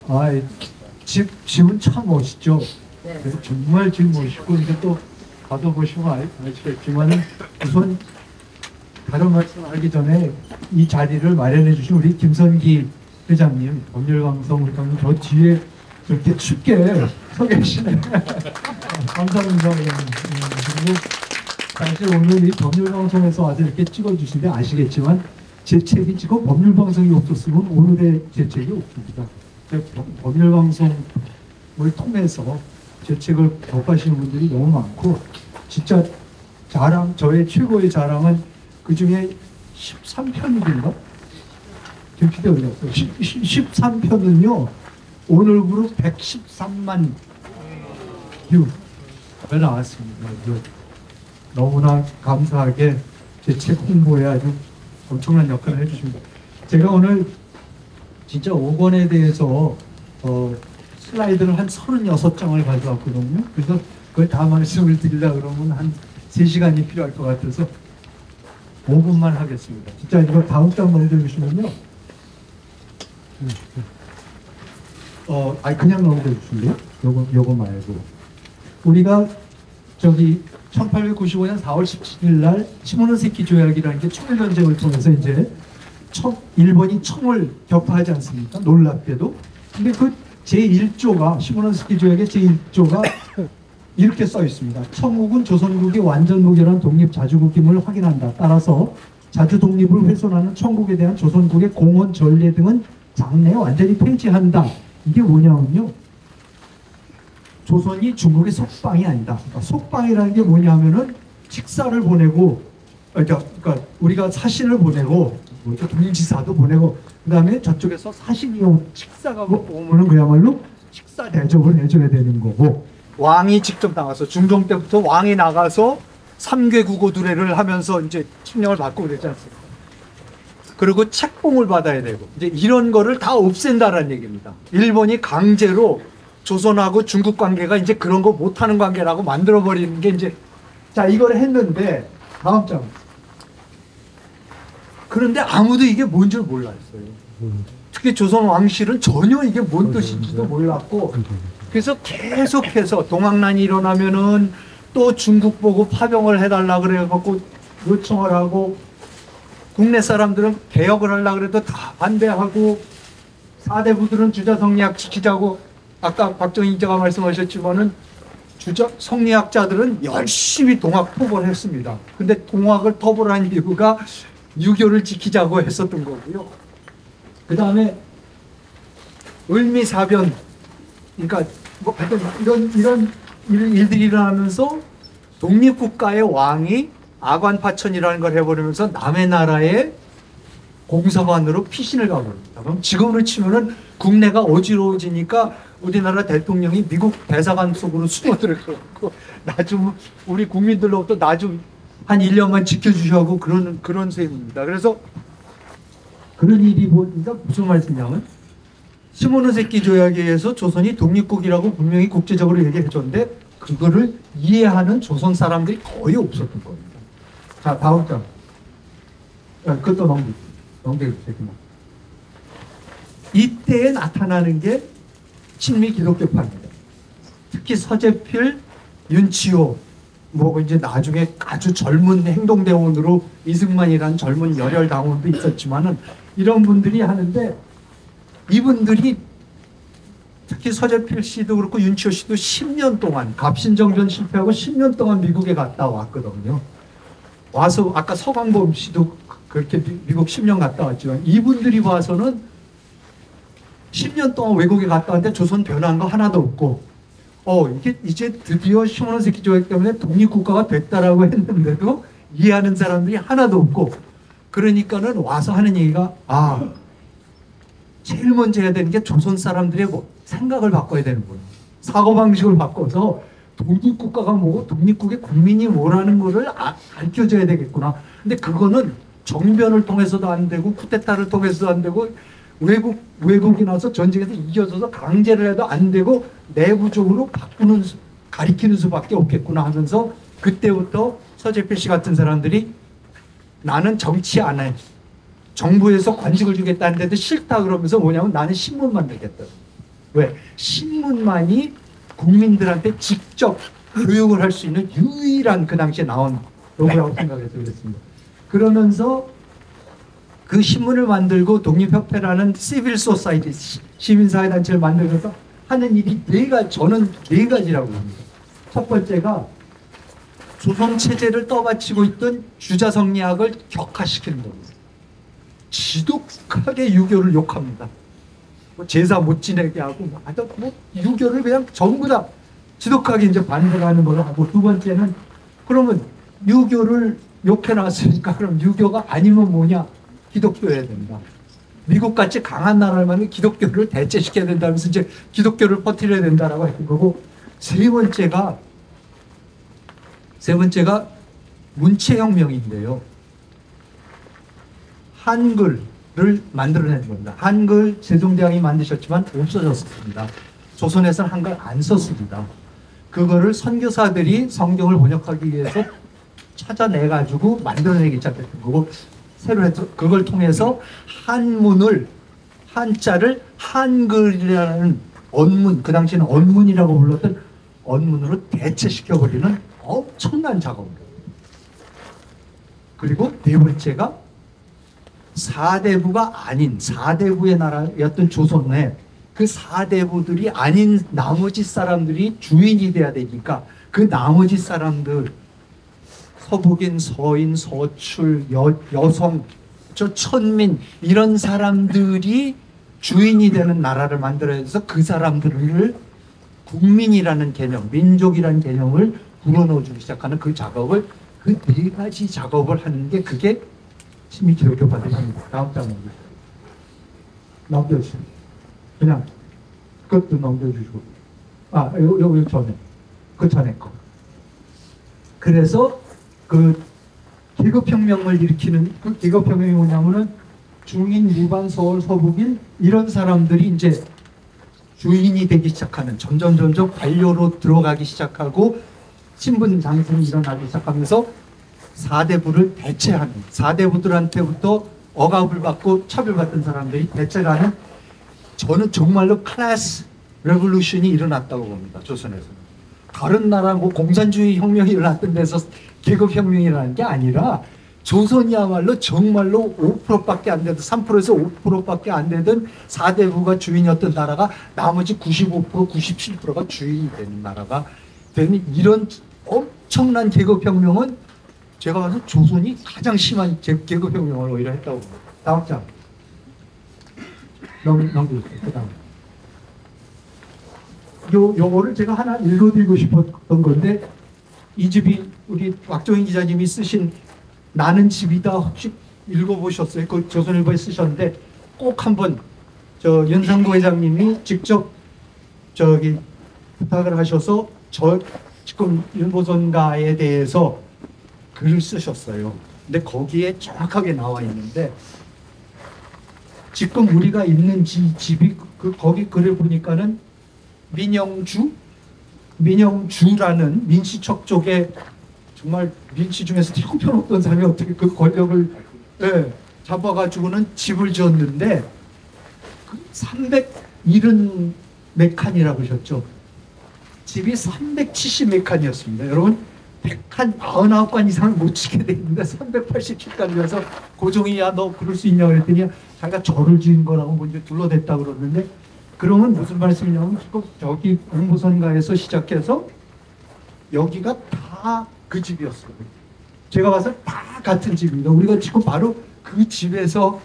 아, 집은 참 멋있죠. 네. 정말 집 멋있고, 이제 또 받아보시면 아시겠지만은 우선 다른 말씀 하기 전에 이 자리를 마련해 주신 우리 김선기 회장님, 법률방송 회장님 저 뒤에 이렇게 춥게 서 계시네. 감사합니다. 그리고 사실 오늘 이 법률방송에서 와서 이렇게 찍어주시는데 아시겠지만 제 책이 지금 법률방송이 없었으면 오늘의 제 책이 없습니다. 법률방송을 통해서 제 책을 접하시는 분들이 너무 많고 진짜 자랑, 저의 최고의 자랑은 그 중에 13편인가? 김PD 어디 갔어? 13편은요 오늘부로 113만 뷰가 나왔습니다. 너무나 감사하게 제 책 홍보에 아주 엄청난 역할을 해주십니다. 제가 오늘 진짜 5권에 대해서 슬라이드를 한 36장을 가져왔거든요. 그래서 그걸 다 말씀을 드리려고 그러면 한 3시간이 필요할 것 같아서 5분만 하겠습니다. 진짜 이거 다음 장 넘겨주시면요. 아니 그냥 넘겨주실래요? 요거 말고. 우리가 저기 1895년 4월 17일 날 시모노세키 조약이라는 게 청일전쟁을 통해서 이제 일본이 청을 격파하지 않습니까? 놀랍게도. 근데 그 제1조가 시모노세키 조약의 제1조가 이렇게 써 있습니다. 청국은 조선국이 완전 무결한 독립 자주국임을 확인한다. 따라서 자주 독립을 훼손하는 청국에 대한 조선국의 공헌 전례 등은 장래에 완전히 폐지한다. 이게 뭐냐면요. 조선이 중국의 속방이 아니다. 그러니까 속방이라는 게 뭐냐면은 식사를 보내고, 그러니까 우리가 사신을 보내고, 동지사도 보내고, 그 다음에 저쪽에서 사신이 식사가 오면은 그야말로 식사 대접을 해줘야 되는 거고, 왕이 직접 나가서 중종 때부터 왕이 나가서 3개 국어 두례를 하면서 이제 칙령을 받고 그랬지 않습니까? 그리고 책봉을 받아야 되고 이제 이런 거를 다 없앤다라는 얘기입니다. 일본이 강제로 조선하고 중국 관계가 이제 그런 거 못하는 관계라고 만들어 버리는 게 이제 자 이걸 했는데 다음 장. 그런데 아무도 이게 뭔 줄 몰랐어요. 특히 조선 왕실은 전혀 이게 뭔 뜻인지도 몰랐고 그래서 계속해서 동학난이 일어나면은 또 중국 보고 파병을 해달라 그래갖고 요청을 하고 국내 사람들은 개혁을 하려고 그래도 다 반대하고 사대부들은 주자 성리학 지키자고 아까 박정희 기자가 말씀하셨지만은 주자 성리학자들은 열심히 동학 토벌을 했습니다. 근데 동학을 토벌한 이유가 유교를 지키자고 했었던 거고요. 그 다음에 을미사변 그러니까 뭐 하여튼 이런 일들이 일어나면서 독립국가의 왕이 아관파천이라는 걸 해버리면서 남의 나라의 공사관으로 피신을 가버립니다. 그럼 지금으로 치면은 국내가 어지러워지니까 우리나라 대통령이 미국 대사관 속으로 숨어 들어가고 나 좀 우리 국민들로부터 나 좀 한 1년만 지켜주셔고 그런 셈입니다. 그래서 그런 일이 무슨 말씀이냐면 시모노세키 조약에 의해서 조선이 독립국이라고 분명히 국제적으로 얘기해 줬는데 그거를 이해하는 조선 사람들이 거의 없었던 겁니다. 자 다음 장. 그것도 넘겨주세요. 이때에 나타나는 게 친미 기독교파입니다. 특히 서재필, 윤치호 뭐 이제 나중에 아주 젊은 행동대원으로 이승만이라는 젊은 열혈당원도 있었지만은 이런 분들이 하는데 이분들이 특히 서재필 씨도 그렇고 윤치호 씨도 10년 동안 갑신정변 실패하고 10년 동안 미국에 갔다 왔거든요. 와서 아까 서광범 씨도 그렇게 미국 10년 갔다 왔지만 이분들이 와서는 10년 동안 외국에 갔다 왔는데 조선 변한 거 하나도 없고 이게 이제 드디어 시모노세키 조약 때문에 독립국가가 됐다라고 했는데도 이해하는 사람들이 하나도 없고 그러니까는 와서 하는 얘기가 제일 먼저 해야 되는 게 조선 사람들의 생각을 바꿔야 되는 거예요. 사고방식을 바꿔서 독립국가가 뭐고 독립국의 국민이 뭐라는 거를 가르쳐줘야 되겠구나. 근데 그거는 정변을 통해서도 안 되고 쿠데타를 통해서도 안 되고 외국이 나서 전쟁에서 이겨져서 강제를 해도 안 되고 내부적으로 가리키는 수밖에 없겠구나 하면서 그때부터 서재필 씨 같은 사람들이 나는 정치 안 해. 정부에서 관직을 주겠다는데도 싫다 그러면서 뭐냐면 나는 신문 만들겠다. 왜? 신문만이 국민들한테 직접 교육을 할 수 있는 유일한 그 당시에 나온 로고라고 생각해서 그랬습니다. 그러면서 그 신문을 만들고 독립협회라는 시빌 소사이티, 시민사회단체를 만들어서 하는 일이 저는 네 가지라고 합니다. 첫 번째가 조선체제를 떠받치고 있던 주자성리학을 격화시키는 겁니다. 지독하게 유교를 욕합니다. 뭐 제사 못 지내게 하고, 유교를 그냥 전부 다 지독하게 이제 반대하는 걸로 하고, 두 번째는 그러면 유교를 욕해놨으니까 그럼 유교가 아니면 뭐냐? 기독교여야 된다. 미국같이 강한 나라만 기독교를 대체시켜야 된다면서 이제 기독교를 퍼뜨려야 된다라고 했던 거고, 세 번째가 문체혁명인데요. 한글을 만들어낸 겁니다. 한글 세종대왕이 만드셨지만 없어졌습니다. 조선에서는 한글 안 썼습니다. 그거를 선교사들이 성경을 번역하기 위해서 찾아내가지고 만들어내기 시작했던 거고, 새로 해서 그걸 통해서 한자를 한글이라는 언문, 그 당시에는 언문이라고 불렀던 언문으로 대체시켜버리는 엄청난 작업입니다. 그리고 네 번째가 사대부가 아닌 사대부의 나라였던 조선에 그 사대부들이 아닌 나머지 사람들이 주인이 돼야 되니까 그 나머지 사람들, 서북인, 서인, 서출, 여성, 천민, 이런 사람들이 주인이 되는 나라를 만들어서 그 사람들을 국민이라는 개념, 민족이라는 개념을 불어넣어주기 시작하는 그 작업을, 그 네 가지 작업을 하는 게 그게 시민기독교 파트입니다. 다음 장 넘겨주세요. 그냥 그것도 넘겨주시고, 여기 전에, 그 전에 거. 그래서 그 계급혁명을 일으키는, 그 계급혁명이 뭐냐면은 중인, 일반, 서울, 서북인 이런 사람들이 이제 주인이 되기 시작하는, 점점 관료로 들어가기 시작하고 신분 상승이 일어나기 시작하면서 사대부를 대체하는, 사대부들한테부터 억압을 받고 차별받던 사람들이 대체하는, 저는 정말로 클래스 레볼루션이 일어났다고 봅니다. 조선에서는. 다른 나라 뭐 공산주의 혁명이 일어났던 데서 계급혁명이 일어난 게 아니라 조선이야말로 정말로 5%밖에 안 되던, 3%에서 5%밖에 안 되던 사대부가 주인이었던 나라가 나머지 95%, 97%가 주인이 되는 나라가 되는, 이런 엄청난 계급혁명은 제가 봐서 조선이 가장 심한 계급혁명을 오히려 했다고 봅니다. 다음 장 넘겨주세요. 그 다음 요거를 제가 하나 읽어드리고 싶었던 건데, 이 집이 우리 왁종인 기자님이 쓰신 나는 집이다, 혹시 읽어보셨어요? 그 조선일보에 쓰셨는데 꼭 한번 윤상구 회장님이 직접 부탁을 하셔서 지금 윤보선가에 대해서 글을 쓰셨어요. 근데 거기에 정확하게 나와 있는데, 지금 우리가 있는 집이 거기 글을 보니까는 민영주라는 민씨척 쪽에, 정말 민씨 중에서 형편없던 사람이 어떻게 그 권력을 잡아가지고는 집을 지었는데, 370 몇 칸이라고 하셨죠. 집이 370 몇 칸이었습니다. 여러분, 100칸, 99칸 이상을 못 치게 돼 있는데 387칸이어서 고종이 너 그럴 수 있냐고 그랬더니 자기가 절을 지은 거라고 먼저 둘러댔다 그러는데, 그러면 무슨 말씀이냐면 저기 공보선가에서 시작해서 여기가 다 그 집이었어요. 제가 봐서 다 같은 집입니다. 우리가 지금 바로 그 집에서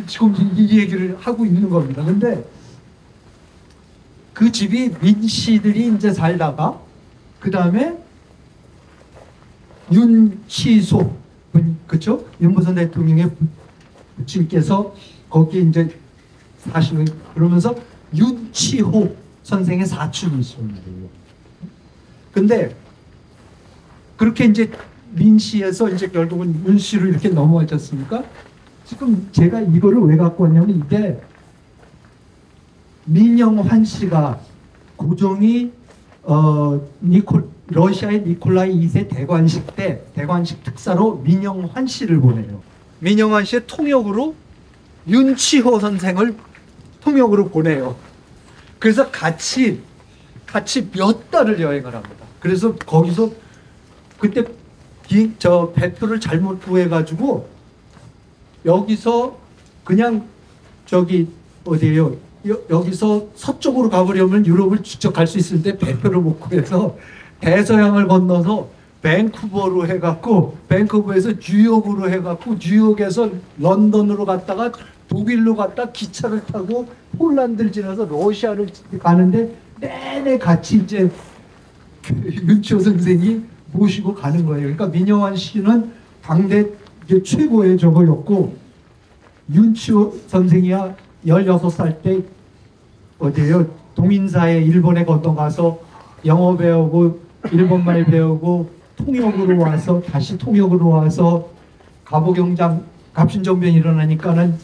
지금 이 얘기를 하고 있는 겁니다. 근데 그 집이 민씨들이 이제 살다가, 그 다음에 윤치소, 그쵸? 윤보선 대통령의 부친께서 거기 이제 사시는, 그러면서 윤치호 선생의 사촌이십니다. 근데 그렇게 이제 민씨에서 이제 결국은 윤씨로 이렇게 넘어가셨습니까? 지금 제가 이거를 왜 갖고 왔냐면, 이게 민영환 씨가 고종이 러시아의 니콜라이 2세 대관식 때 대관식 특사로 민영환 씨를 보내요. 민영환 씨의 통역으로 윤치호 선생을 통역으로 보내요. 그래서 같이 몇 달을 여행을 합니다. 그래서 거기서 그때 배표를 잘못 구해가지고 여기서 그냥 저기 어디예요? 여기서 서쪽으로 가보려면 유럽을 직접 갈 수 있는데 배표를 못 구해서 대서양을 건너서 밴쿠버로 해갖고 밴쿠버에서 뉴욕으로 해갖고 뉴욕에서 런던으로 갔다가 독일로 갔다 기차를 타고 폴란드를 지나서 러시아를 가는데 내내 같이 이제 윤치호 선생이 모시고 가는 거예요. 그러니까 민영환 씨는 당대 이제 최고의 저거였고 윤치호 선생이야 16살 때 어디에요? 동인사에 일본에 건너가서 영어 배우고 일본말 배우고 통역으로 와서 다시 통역으로 와서 갑오경장 갑신정변이 일어나니까는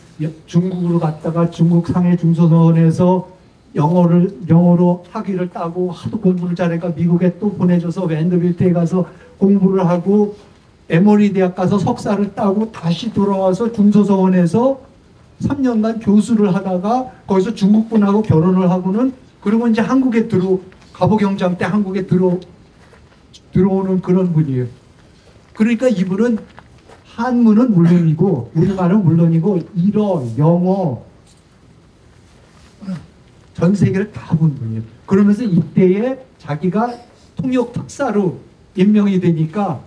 중국으로 갔다가 중국 상해 중소선에서 영어로 학위를 따고 하도 공부를 잘하니까 미국에 또 보내줘서 밴더빌트에 가서 공부를 하고 에머리 대학 가서 석사를 따고 다시 돌아와서 중소서원에서 3년간 교수를 하다가 거기서 중국분하고 결혼을 하고는 그리고 이제 한국에 갑오경장 때 한국에 들어오는 그런 분이에요. 그러니까 이분은 한문은 물론이고 우리말은 물론이고 일어, 영어 전 세계를 다 본 분이에요. 그러면서 이때에 자기가 통역 특사로 임명이 되니까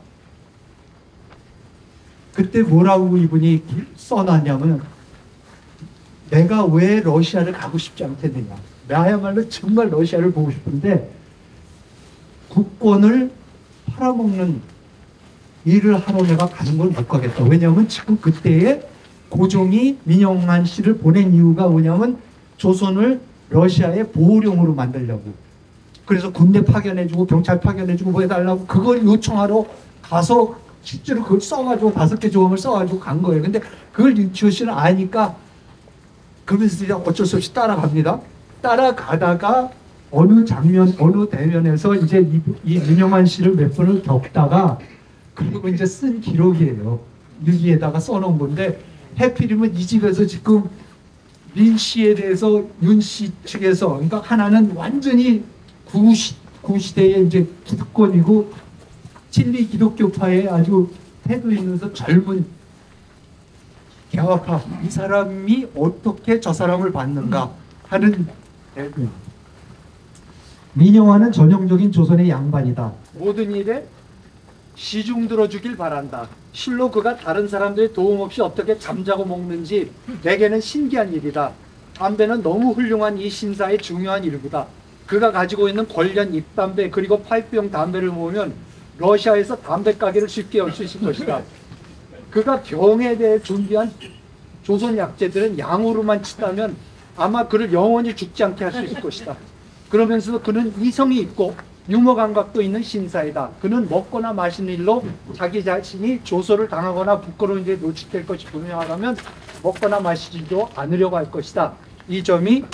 그때 뭐라고 이분이 써놨냐면 내가 왜 러시아를 가고 싶지 않겠느냐. 나야말로 정말 러시아를 보고 싶은데 국권을 팔아먹는 일을 하러 내가 가는 걸 못 가겠다. 왜냐하면 지금 그때에 고종이 민영환 씨를 보낸 이유가 뭐냐면 조선을 러시아의 보호령으로 만들려고. 그래서 군대 파견해주고 경찰 파견해주고 뭐 해달라고 그걸 요청하러 가서 실제로 그걸 써가지고 5개 조항을 써가지고 간 거예요. 근데 그걸 윤치호 씨는 아니까 그러면서 어쩔 수 없이 따라갑니다. 따라가다가 어느 대면에서 이제 이 민영환 씨를 몇 번을 겪다가 그리고 이제 쓴 기록이에요. 일기에다가 써놓은 건데 해필이면 이 집에서 지금 민 씨에 대해서 윤 씨 측에서 그러니까 하나는 완전히 구시대의 이제 기득권이고 진리 기독교파에 아주 태도 있면서 젊은 개화파 이 사람이 어떻게 저 사람을 받는가 하는 민영환은 전형적인 조선의 양반이다. 모든 일에 시중 들어주길 바란다. 실로 그가 다른 사람들의 도움 없이 어떻게 잠자고 먹는지 내게는 신기한 일이다. 담배는 너무 훌륭한 이 신사의 중요한 일부다. 그가 가지고 있는 관련 잎담배 그리고 파이프용 담배를 모으면 러시아에서 담배 가게를 쉽게 열 수 있을 것이다. 그가 병에 대해 준비한 조선 약재들은 양으로만 치다면 아마 그를 영원히 죽지 않게 할 수 있을 것이다. 그러면서도 그는 이성이 있고 유머 감각도 있는 신사이다. 그는 먹거나 마시는 일로 자기 자신이 조소를 당하거나 부끄러운 일에 노출될 것이 분명하다면 먹거나 마시지도 않으려고 할 것이다. 이 점이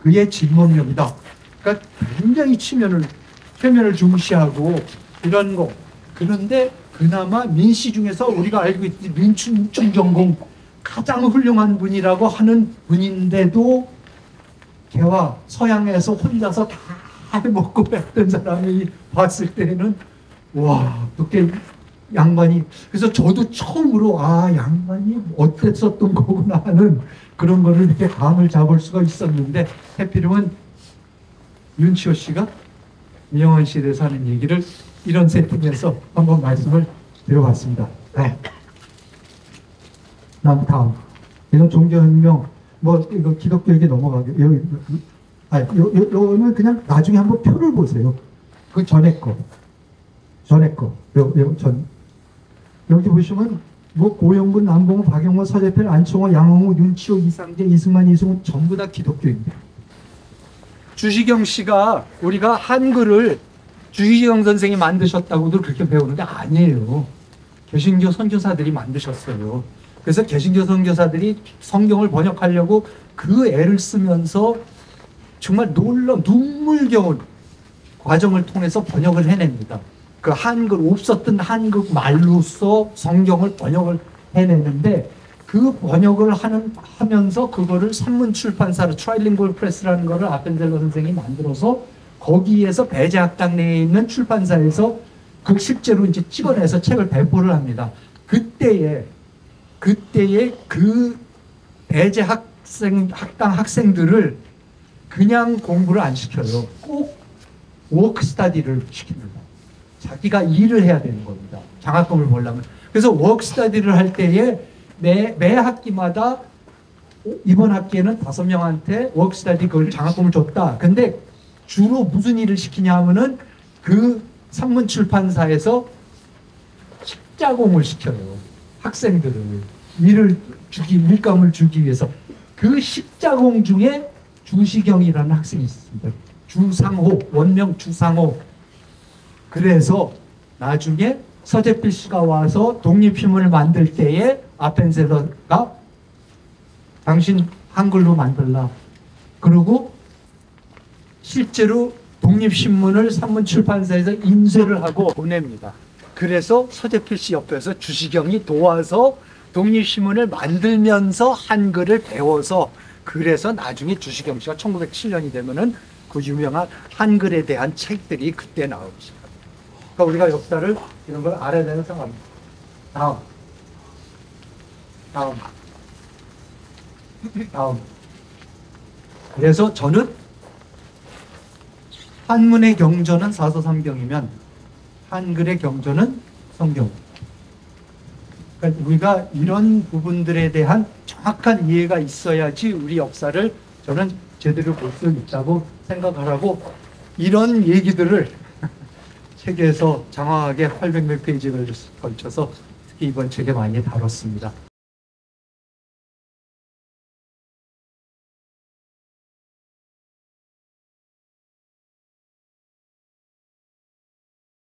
그의 진범력이다. 그러니까 굉장히 최면을 중시하고 이런 거. 그런데 그나마 민씨 중에서 우리가 알고 있듯이 민춘전공 가장 훌륭한 분이라고 하는 분인데도 걔와 서양에서 혼자서 다 먹고 뺐던 사람이 봤을 때는 와 그렇게 양반이 그래서 저도 처음으로 아 양반이 어땠었던 거구나 하는 그런 거를 이렇게 감을 잡을 수가 있었는데 해필이면 윤치호 씨가 민영환 씨에 대해서 하는 얘기를 이런 세팅에서 한번 말씀을 드려봤습니다. 네. 다음 이건 종교혁명 뭐 이거 기독교 얘기 넘어가게 요거는 그냥 나중에 한번 표를 보세요. 그 전에 거 여기 보시면 뭐 고영분, 남봉호, 박영호, 서재필, 안총호, 양홍우, 윤치호, 이상재, 이승만, 이승훈 전부 다 기독교입니다. 주시경 씨가 우리가 한글을 주시경 선생이 만드셨다고도 그렇게 배우는데 아니에요. 개신교 선교사들이 만드셨어요. 그래서 개신교 선교사들이 성경을 번역하려고 그 애를 쓰면서 정말 눈물겨운 과정을 통해서 번역을 해냅니다. 그 없었던 한국 말로서 성경을 번역을 해내는데 그 번역을 하면서 그거를 산문 출판사로 트라이링골 프레스라는 거를 아펜젤러 선생이 만들어서 거기에서 배제학당 내에 있는 출판사에서 그 실제로 이제 찍어내서 책을 배포를 합니다. 그때에 그 학당 학생들을 그냥 공부를 안 시켜요. 꼭 워크 스터디를 시킵니다. 자기가 일을 해야 되는 겁니다. 장학금을 보려면. 그래서 워크 스터디를 할 때에 매 학기마다 이번 학기에는 5명한테 워크 스터디 그걸 장학금을 줬다. 근데 주로 무슨 일을 시키냐 하면은 그 산문 출판사에서 식자공을 시켜요. 학생들을 일감을 주기 위해서. 그 식자공 중에 주시경이라는 학생이 있습니다. 주상호, 원명 주상호. 그래서 나중에 서재필 씨가 와서 독립신문을 만들 때에 아펜젤러가 당신 한글로 만들라. 그리고 실제로 독립신문을 산문출판사에서 인쇄를 하고 보냅니다. 그래서 서재필 씨 옆에서 주시경이 도와서 독립신문을 만들면서 한글을 배워서 그래서 나중에 주시경 씨가 1907년이 되면은 그 유명한 한글에 대한 책들이 그때 나오기 시작합니다. 그러니까 우리가 역사를 이런 걸 알아야 되는 상황입니다. 다음. 그래서 저는 한문의 경전은 사서삼경이면 한글의 경전은 성경. 그러니까 우리가 이런 부분들에 대한 정확한 이해가 있어야지 우리 역사를 저는 제대로 볼 수 있다고 생각하라고 이런 얘기들을 책에서 장황하게 800몇 페이지를 걸쳐서 특히 이번 책에 많이 다뤘습니다.